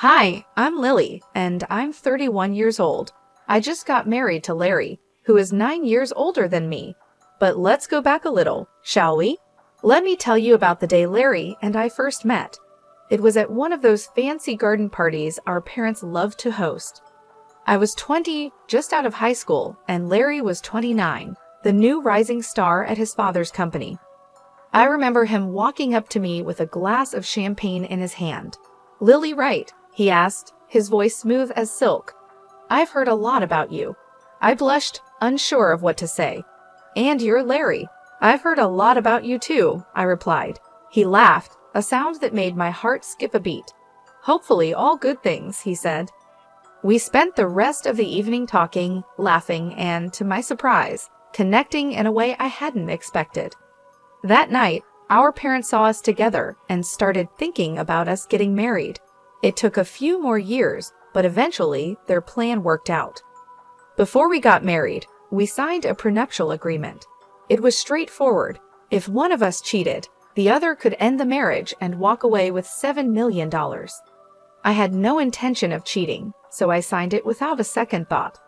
Hi, I'm Lily, and I'm 31 years old. I just got married to Larry, who is 9 years older than me. But let's go back a little, shall we? Let me tell you about the day Larry and I first met. It was at one of those fancy garden parties our parents loved to host. I was 20, just out of high school, and Larry was 29, the new rising star at his father's company. I remember him walking up to me with a glass of champagne in his hand. "Lily, right?" he asked, his voice smooth as silk. "I've heard a lot about you." I blushed, unsure of what to say. "And you're Larry. I've heard a lot about you too," I replied. He laughed, a sound that made my heart skip a beat. "Hopefully all good things," he said. We spent the rest of the evening talking, laughing, and, to my surprise, connecting in a way I hadn't expected. That night, our parents saw us together and started thinking about us getting married. It took a few more years, but eventually their plan worked out. Before we got married, we signed a prenuptial agreement. It was straightforward. If one of us cheated, the other could end the marriage and walk away with $7 million. I had no intention of cheating, so I signed it without a second thought.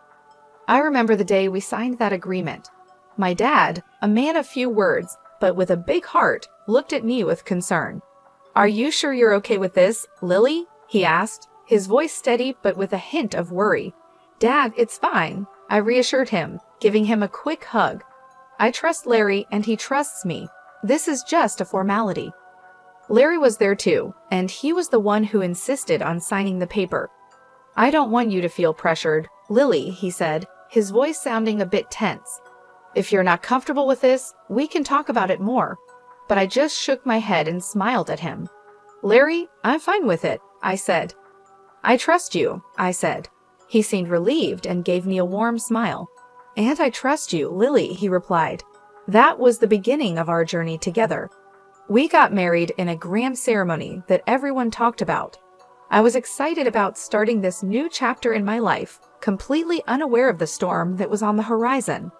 I remember the day we signed that agreement. My dad, a man of few words, but with a big heart, looked at me with concern. "Are you sure you're okay with this, Lily?" he asked, his voice steady but with a hint of worry. "Dad, it's fine," I reassured him, giving him a quick hug. "I trust Larry and he trusts me. This is just a formality." Larry was there too, and he was the one who insisted on signing the paper. "I don't want you to feel pressured, Lily," he said, his voice sounding a bit tense. "If you're not comfortable with this, we can talk about it more." But I just shook my head and smiled at him. "Larry, I'm fine with it," I said. "I trust you," I said. He seemed relieved and gave me a warm smile. "And I trust you, Lily," he replied. That was the beginning of our journey together. We got married in a grand ceremony that everyone talked about. I was excited about starting this new chapter in my life, completely unaware of the storm that was on the horizon.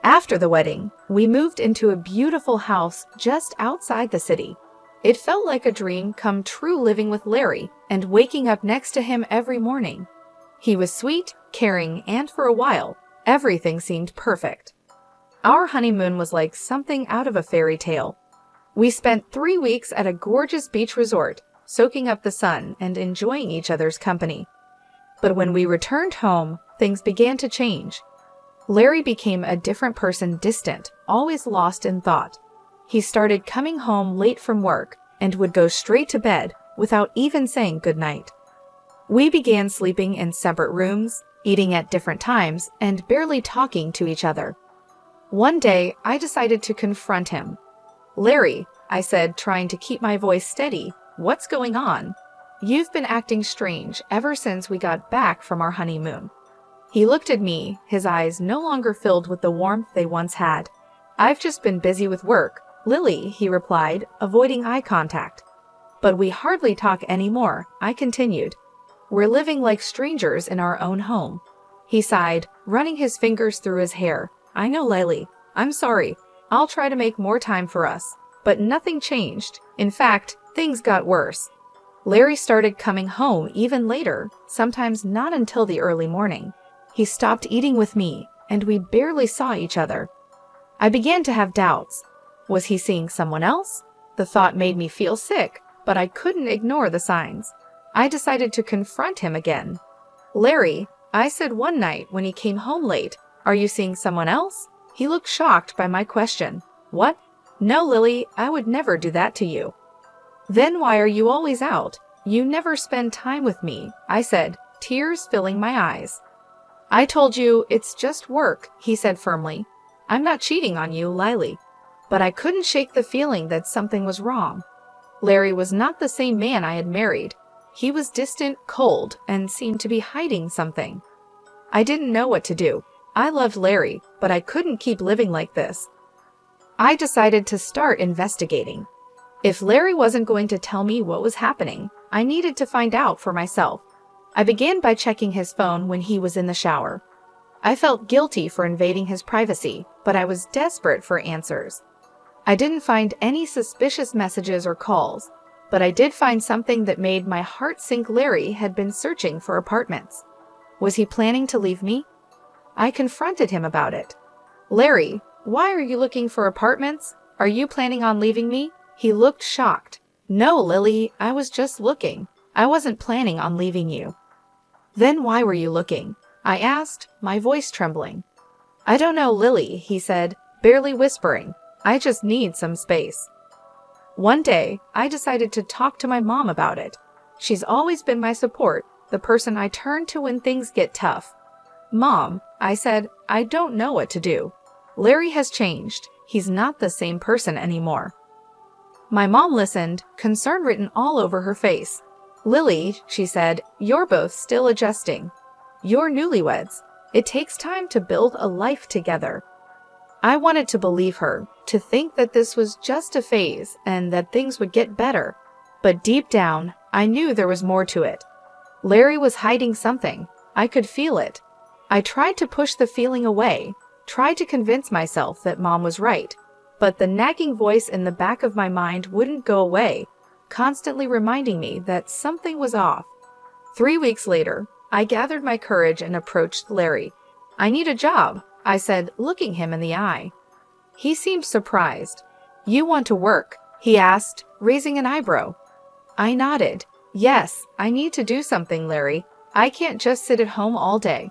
After the wedding, we moved into a beautiful house just outside the city. It felt like a dream come true living with Larry and waking up next to him every morning. He was sweet, caring, and for a while, everything seemed perfect. Our honeymoon was like something out of a fairy tale. We spent 3 weeks at a gorgeous beach resort, soaking up the sun and enjoying each other's company. But when we returned home, things began to change. Larry became a different person, distant, always lost in thought. He started coming home late from work and would go straight to bed without even saying goodnight. We began sleeping in separate rooms, eating at different times, and barely talking to each other. One day, I decided to confront him. "Larry," I said, trying to keep my voice steady, "what's going on? You've been acting strange ever since we got back from our honeymoon." He looked at me, his eyes no longer filled with the warmth they once had. "I've just been busy with work, Lily," he replied, avoiding eye contact. "But we hardly talk anymore," I continued. "We're living like strangers in our own home." He sighed, running his fingers through his hair. "I know, Lily. I'm sorry. I'll try to make more time for us." But nothing changed. In fact, things got worse. Larry started coming home even later, sometimes not until the early morning. He stopped eating with me, and we barely saw each other. I began to have doubts. Was he seeing someone else? The thought made me feel sick, but I couldn't ignore the signs. I decided to confront him again. "Larry," I said one night when he came home late, "are you seeing someone else?" He looked shocked by my question. "What? No, Lily, I would never do that to you." "Then why are you always out? You never spend time with me," I said, tears filling my eyes. "I told you, it's just work," he said firmly. "I'm not cheating on you, Lily." But I couldn't shake the feeling that something was wrong. Larry was not the same man I had married. He was distant, cold, and seemed to be hiding something. I didn't know what to do. I loved Larry, but I couldn't keep living like this. I decided to start investigating. If Larry wasn't going to tell me what was happening, I needed to find out for myself. I began by checking his phone when he was in the shower. I felt guilty for invading his privacy, but I was desperate for answers. I didn't find any suspicious messages or calls, But I did find something that made my heart sink. Larry had been searching for apartments. Was he planning to leave me? I confronted him about it. Larry, why are you looking for apartments? Are you planning on leaving me? He looked shocked. No, Lily, I was just looking. I wasn't planning on leaving you. Then why were you looking? I asked, my voice trembling. I don't know, Lily, he said, barely whispering. I just need some space. One day, I decided to talk to my mom about it. She's always been my support, the person I turn to when things get tough. Mom, I said, I don't know what to do. Larry has changed. He's not the same person anymore. My mom listened, concern written all over her face. Lily, she said, you're both still adjusting. You're newlyweds. It takes time to build a life together. I wanted to believe her, to think that this was just a phase and that things would get better. But deep down, I knew there was more to it. Larry was hiding something. I could feel it. I tried to push the feeling away, tried to convince myself that Mom was right. But the nagging voice in the back of my mind wouldn't go away, constantly reminding me that something was off. 3 weeks later, I gathered my courage and approached Larry. I need a job, I said, looking him in the eye. He seemed surprised. You want to work? He asked, raising an eyebrow. I nodded. Yes, I need to do something, Larry. I can't just sit at home all day.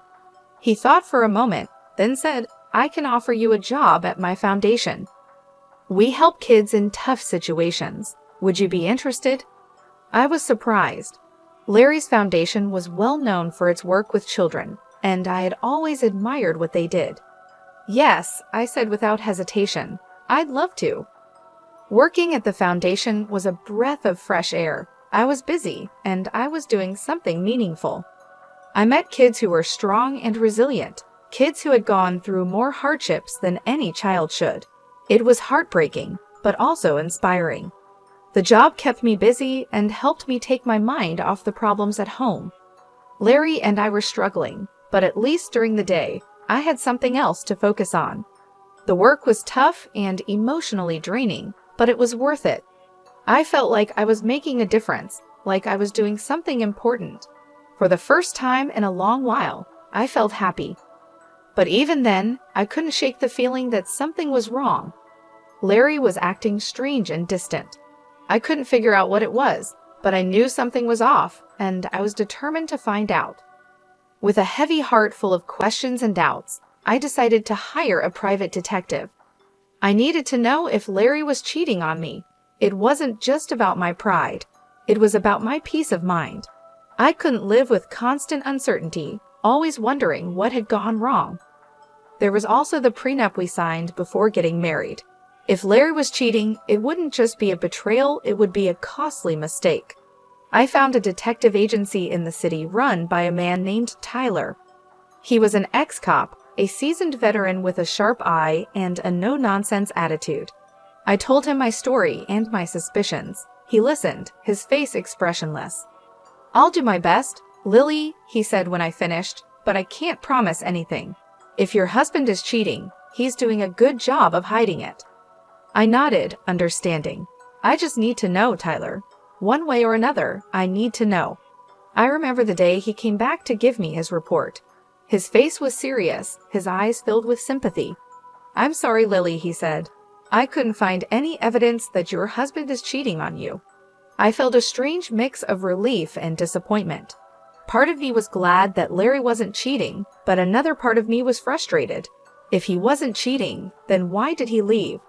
He thought for a moment, then said, I can offer you a job at my foundation. We help kids in tough situations. Would you be interested? I was surprised. Larry's foundation was well known for its work with children, and I had always admired what they did. Yes, I said without hesitation. I'd love to. Working at the foundation was a breath of fresh air. I was busy, and I was doing something meaningful. I met kids who were strong and resilient, kids who had gone through more hardships than any child should. It was heartbreaking, but also inspiring. The job kept me busy and helped me take my mind off the problems at home. Larry and I were struggling, but at least during the day, I had something else to focus on. The work was tough and emotionally draining, but it was worth it. I felt like I was making a difference, like I was doing something important. For the first time in a long while, I felt happy. But even then, I couldn't shake the feeling that something was wrong. Larry was acting strange and distant. I couldn't figure out what it was, but I knew something was off, and I was determined to find out. With a heavy heart full of questions and doubts, I decided to hire a private detective. I needed to know if Larry was cheating on me. It wasn't just about my pride. It was about my peace of mind. I couldn't live with constant uncertainty, always wondering what had gone wrong. There was also the prenup we signed before getting married. If Larry was cheating, it wouldn't just be a betrayal, it would be a costly mistake. I found a detective agency in the city run by a man named Tyler. He was an ex-cop, a seasoned veteran with a sharp eye and a no-nonsense attitude. I told him my story and my suspicions. He listened, his face expressionless. I'll do my best, Lily, he said when I finished, but I can't promise anything. If your husband is cheating, he's doing a good job of hiding it. I nodded, understanding. I just need to know, Tyler. One way or another, I need to know. I remember the day he came back to give me his report. His face was serious, his eyes filled with sympathy. I'm sorry, Lily, he said. I couldn't find any evidence that your husband is cheating on you. I felt a strange mix of relief and disappointment. Part of me was glad that Larry wasn't cheating, but another part of me was frustrated. If he wasn't cheating, then why did he leave?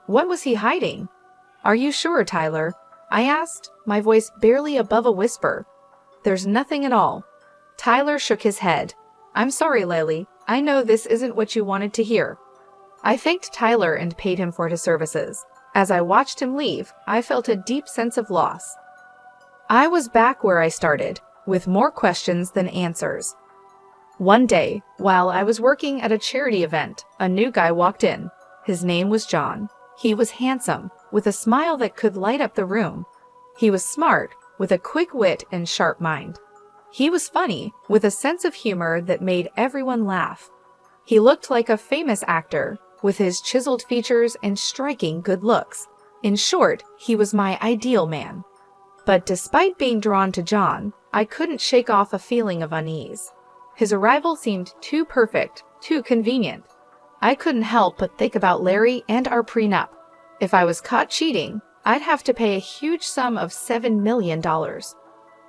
What was he hiding? Are you sure, Tyler? I asked, my voice barely above a whisper. There's nothing at all. Tyler shook his head. I'm sorry, Lily. I know this isn't what you wanted to hear. I thanked Tyler and paid him for his services. As I watched him leave, I felt a deep sense of loss. I was back where I started, with more questions than answers. One day, while I was working at a charity event, a new guy walked in. His name was John. He was handsome, with a smile that could light up the room. He was smart, with a quick wit and sharp mind. He was funny, with a sense of humor that made everyone laugh. He looked like a famous actor, with his chiseled features and striking good looks. In short, he was my ideal man. But despite being drawn to John, I couldn't shake off a feeling of unease. His arrival seemed too perfect, too convenient. I couldn't help but think about Larry and our prenup. If I was caught cheating, I'd have to pay a huge sum of $7 million.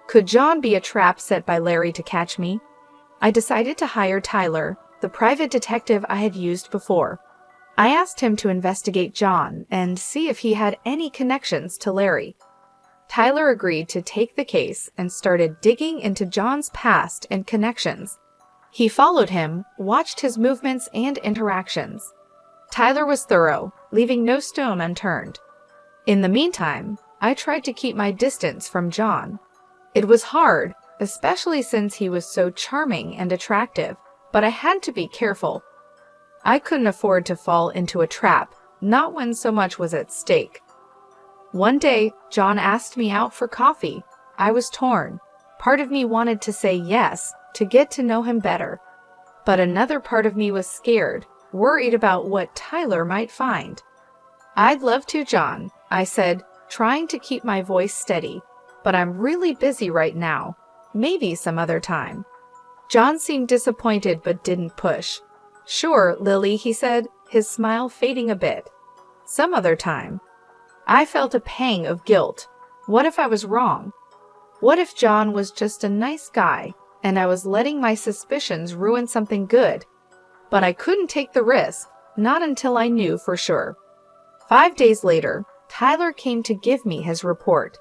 Could John be a trap set by Larry to catch me? I decided to hire Tyler, the private detective I had used before. I asked him to investigate John and see if he had any connections to Larry. Tyler agreed to take the case and started digging into John's past and connections. He followed him, watched his movements and interactions. Tyler was thorough, leaving no stone unturned. In the meantime, I tried to keep my distance from John. It was hard, especially since he was so charming and attractive, but I had to be careful. I couldn't afford to fall into a trap, not when so much was at stake. One day, John asked me out for coffee. I was torn. Part of me wanted to say yes, to get to know him better. But another part of me was scared, worried about what Tyler might find. "I'd love to, John," I said, trying to keep my voice steady. "But I'm really busy right now. Maybe some other time." John seemed disappointed but didn't push. "Sure, Lily," he said, his smile fading a bit. "Some other time." I felt a pang of guilt. What if I was wrong? What if John was just a nice guy, and I was letting my suspicions ruin something good? But I couldn't take the risk, not until I knew for sure. 5 days later, Tyler came to give me his report.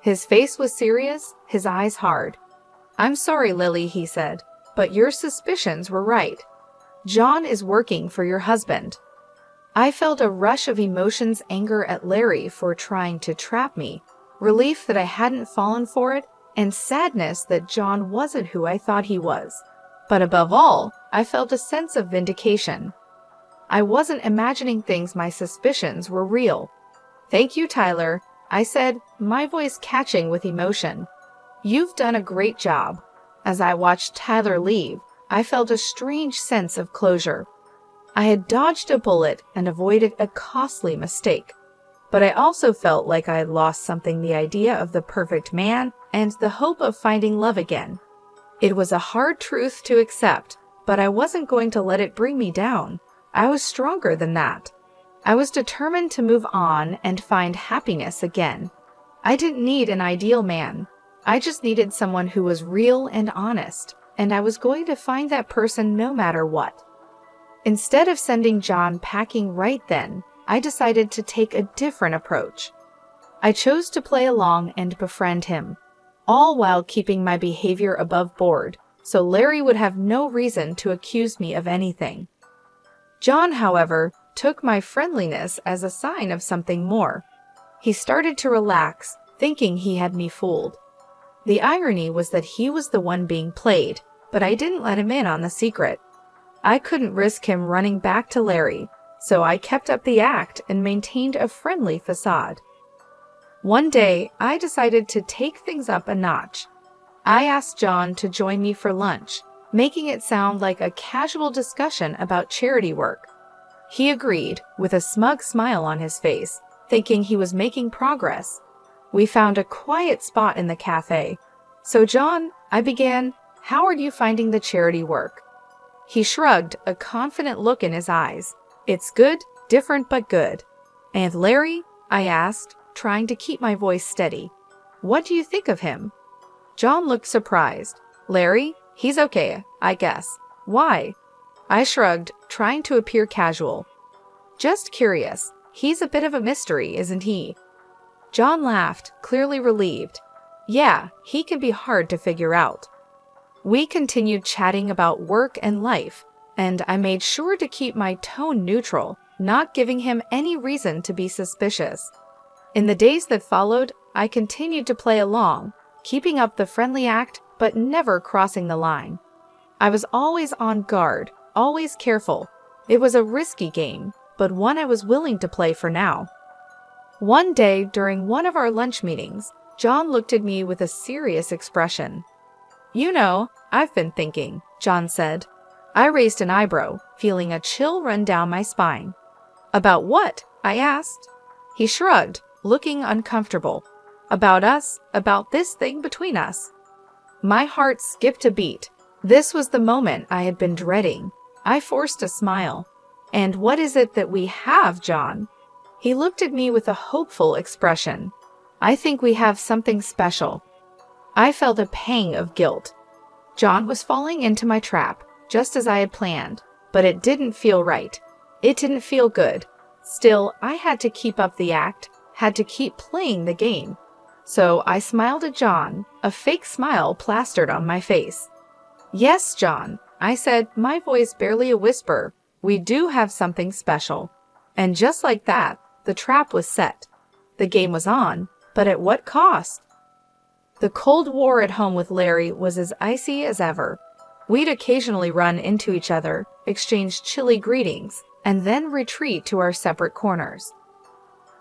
His face was serious, his eyes hard. "I'm sorry, Lily," he said, "but your suspicions were right. John is working for your husband." I felt a rush of emotions, anger at Larry for trying to trap me, relief that I hadn't fallen for it, and sadness that John wasn't who I thought he was. But above all, I felt a sense of vindication. I wasn't imagining things, my suspicions were real. "Thank you, Tyler," I said, my voice catching with emotion. "You've done a great job." As I watched Tyler leave, I felt a strange sense of closure. I had dodged a bullet and avoided a costly mistake. But I also felt like I had lost something, the idea of the perfect man and the hope of finding love again. It was a hard truth to accept, but I wasn't going to let it bring me down. I was stronger than that. I was determined to move on and find happiness again. I didn't need an ideal man. I just needed someone who was real and honest, and I was going to find that person no matter what. Instead of sending John packing right then, I decided to take a different approach. I chose to play along and befriend him, all while keeping my behavior above board, so Larry would have no reason to accuse me of anything. John, however, took my friendliness as a sign of something more. He started to relax, thinking he had me fooled. The irony was that he was the one being played, but I didn't let him in on the secret. I couldn't risk him running back to Larry, so I kept up the act and maintained a friendly facade. One day, I decided to take things up a notch. I asked John to join me for lunch, making it sound like a casual discussion about charity work. He agreed, with a smug smile on his face, thinking he was making progress. We found a quiet spot in the cafe. "So John," I began, "how are you finding the charity work?" He shrugged, a confident look in his eyes. "It's good, different but good." "And Larry?" I asked, trying to keep my voice steady. "What do you think of him?" John looked surprised. "Larry? He's okay, I guess. Why?" I shrugged, trying to appear casual. "Just curious. He's a bit of a mystery, isn't he?" John laughed, clearly relieved. "Yeah, he can be hard to figure out." We continued chatting about work and life, and I made sure to keep my tone neutral, not giving him any reason to be suspicious. In the days that followed, I continued to play along, keeping up the friendly act, but never crossing the line. I was always on guard, always careful. It was a risky game, but one I was willing to play for now. One day, during one of our lunch meetings, John looked at me with a serious expression. "You know, I've been thinking," John said. I raised an eyebrow, feeling a chill run down my spine. "About what?" I asked. He shrugged, looking uncomfortable. About us, about this thing between us. My heart skipped a beat. This was the moment I had been dreading. I forced a smile. And what is it that we have, John? He looked at me with a hopeful expression. I think we have something special. I felt a pang of guilt. John was falling into my trap, just as I had planned, but it didn't feel right. It didn't feel good. Still, I had to keep up the act, had to keep playing the game. So I smiled at John, a fake smile plastered on my face. Yes, John, I said, my voice barely a whisper. We do have something special. And just like that, the trap was set. The game was on, but at what cost? The Cold War at home with Larry was as icy as ever. We'd occasionally run into each other, exchange chilly greetings, and then retreat to our separate corners.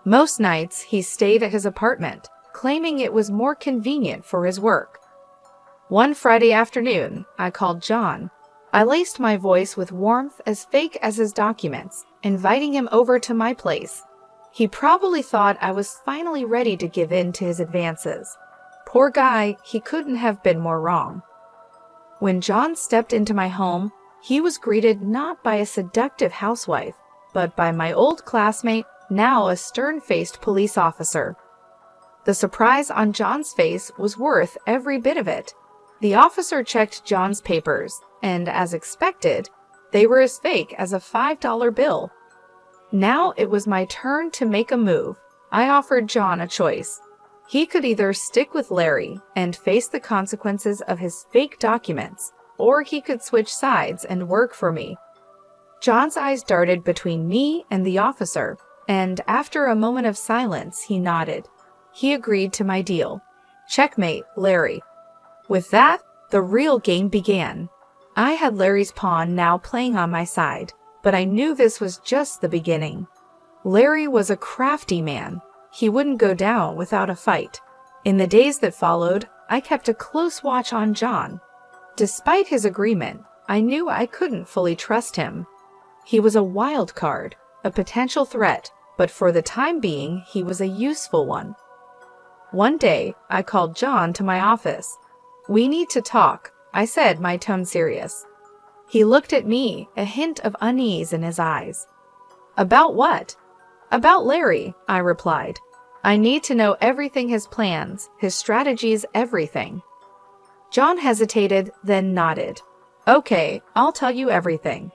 Most nights, he stayed at his apartment, claiming it was more convenient for his work. One Friday afternoon, I called John. I laced my voice with warmth as fake as his documents, inviting him over to my place. He probably thought I was finally ready to give in to his advances. Poor guy, he couldn't have been more wrong. When John stepped into my home, he was greeted not by a seductive housewife, but by my old classmate, now a stern-faced police officer. The surprise on John's face was worth every bit of it. The officer checked John's papers, and as expected, they were as fake as a $5 bill. Now it was my turn to make a move. I offered John a choice. He could either stick with Larry and face the consequences of his fake documents, or he could switch sides and work for me. John's eyes darted between me and the officer, and after a moment of silence, he nodded. He agreed to my deal. Checkmate, Larry. With that, the real game began. I had Larry's pawn now playing on my side, but I knew this was just the beginning. Larry was a crafty man. He wouldn't go down without a fight. In the days that followed, I kept a close watch on John. Despite his agreement, I knew I couldn't fully trust him. He was a wild card, a potential threat, but for the time being, he was a useful one. One day, I called John to my office. "We need to talk," I said, my tone serious. He looked at me, a hint of unease in his eyes. "About what?" "About Larry," I replied. "I need to know everything, his plans, his strategies, everything." John hesitated, then nodded. "Okay, I'll tell you everything."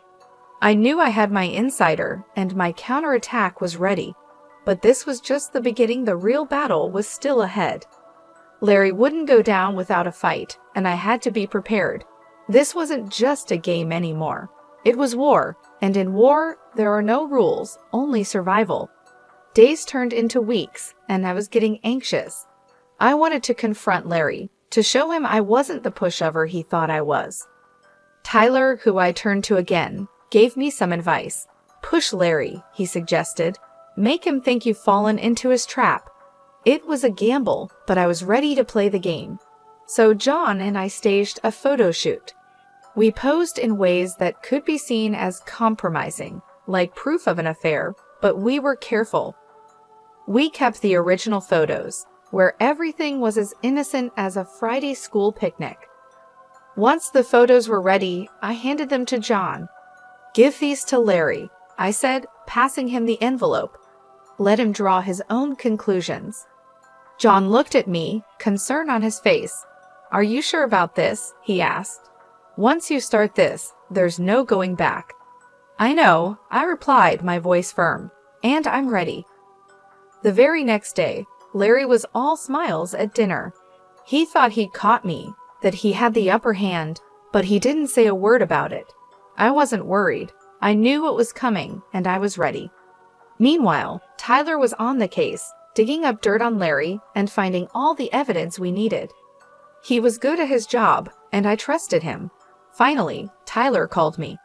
I knew I had my insider, and my counterattack was ready. But this was just the beginning. The real battle was still ahead. Larry wouldn't go down without a fight, and I had to be prepared. This wasn't just a game anymore. It was war, and in war, there are no rules, only survival. Days turned into weeks, and I was getting anxious. I wanted to confront Larry, to show him I wasn't the pushover he thought I was. Tyler, who I turned to again, gave me some advice. "Push Larry," he suggested. "Make him think you've fallen into his trap." It was a gamble, but I was ready to play the game. So John and I staged a photo shoot. We posed in ways that could be seen as compromising, like proof of an affair, but we were careful. We kept the original photos, where everything was as innocent as a Friday school picnic. Once the photos were ready, I handed them to John. "Give these to Larry," I said, passing him the envelope. "Let him draw his own conclusions." John looked at me, concern on his face. "Are you sure about this?" he asked. "Once you start this, there's no going back." "I know," I replied, my voice firm. "And I'm ready." The very next day, Larry was all smiles at dinner. He thought he'd caught me, that he had the upper hand, but he didn't say a word about it. I wasn't worried. I knew what was coming, and I was ready. Meanwhile, Tyler was on the case, digging up dirt on Larry and finding all the evidence we needed. He was good at his job, and I trusted him. Finally, Tyler called me.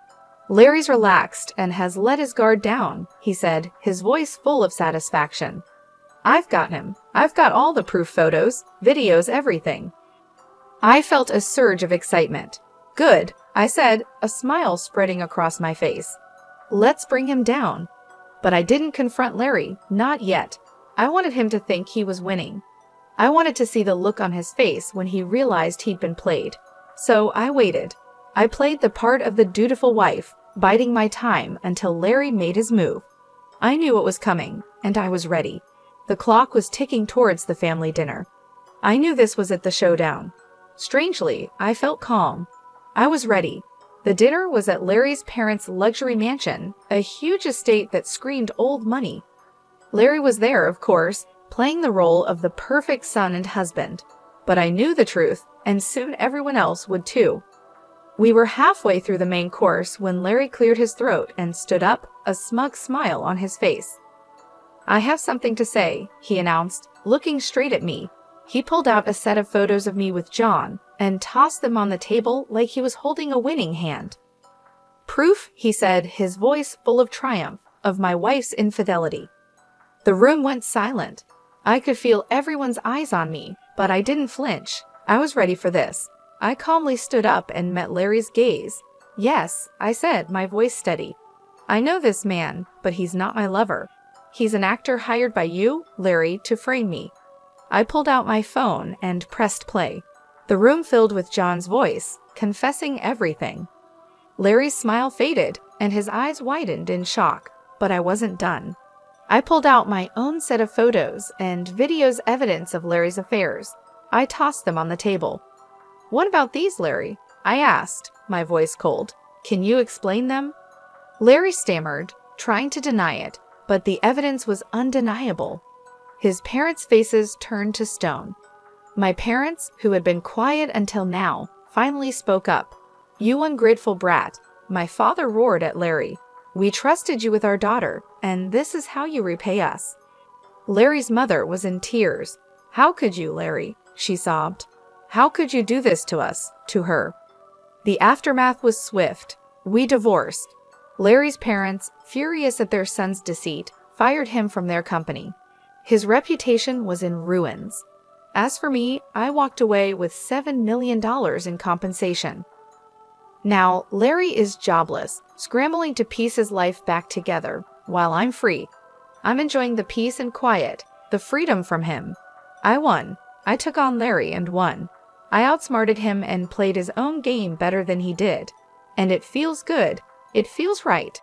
"Larry's relaxed and has let his guard down," he said, his voice full of satisfaction. "I've got him. I've got all the proof photos, videos, everything." I felt a surge of excitement. "Good," I said, a smile spreading across my face. "Let's bring him down." But I didn't confront Larry, not yet. I wanted him to think he was winning. I wanted to see the look on his face when he realized he'd been played. So I waited. I played the part of the dutiful wife, biding my time until Larry made his move. I knew what was coming, and I was ready. The clock was ticking towards the family dinner. I knew this was it, the showdown. Strangely, I felt calm. I was ready. The dinner was at Larry's parents' luxury mansion, a huge estate that screamed old money. Larry was there, of course, playing the role of the perfect son and husband. But I knew the truth, and soon everyone else would too. We were halfway through the main course when Larry cleared his throat and stood up, a smug smile on his face. "I have something to say," he announced, looking straight at me. He pulled out a set of photos of me with John and tossed them on the table like he was holding a winning hand. "Proof," he said, his voice full of triumph, "of my wife's infidelity." The room went silent. I could feel everyone's eyes on me, but I didn't flinch. I was ready for this. I calmly stood up and met Larry's gaze. "Yes," I said, my voice steady. "I know this man, but he's not my lover. He's an actor hired by you, Larry, to frame me." I pulled out my phone and pressed play. The room filled with John's voice, confessing everything. Larry's smile faded, and his eyes widened in shock, but I wasn't done. I pulled out my own set of photos and videos evidence of Larry's affairs. I tossed them on the table. "What about these, Larry?" I asked, my voice cold. "Can you explain them?" Larry stammered, trying to deny it, but the evidence was undeniable. His parents' faces turned to stone. My parents, who had been quiet until now, finally spoke up. "You ungrateful brat," my father roared at Larry. "We trusted you with our daughter, and this is how you repay us." Larry's mother was in tears. "How could you, Larry?" she sobbed. "How could you do this to us, to her?" The aftermath was swift. We divorced. Larry's parents, furious at their son's deceit, fired him from their company. His reputation was in ruins. As for me, I walked away with $7 million in compensation. Now, Larry is jobless, scrambling to piece his life back together, while I'm free. I'm enjoying the peace and quiet, the freedom from him. I won. I took on Larry and won. I outsmarted him and played his own game better than he did. And it feels good. It feels right.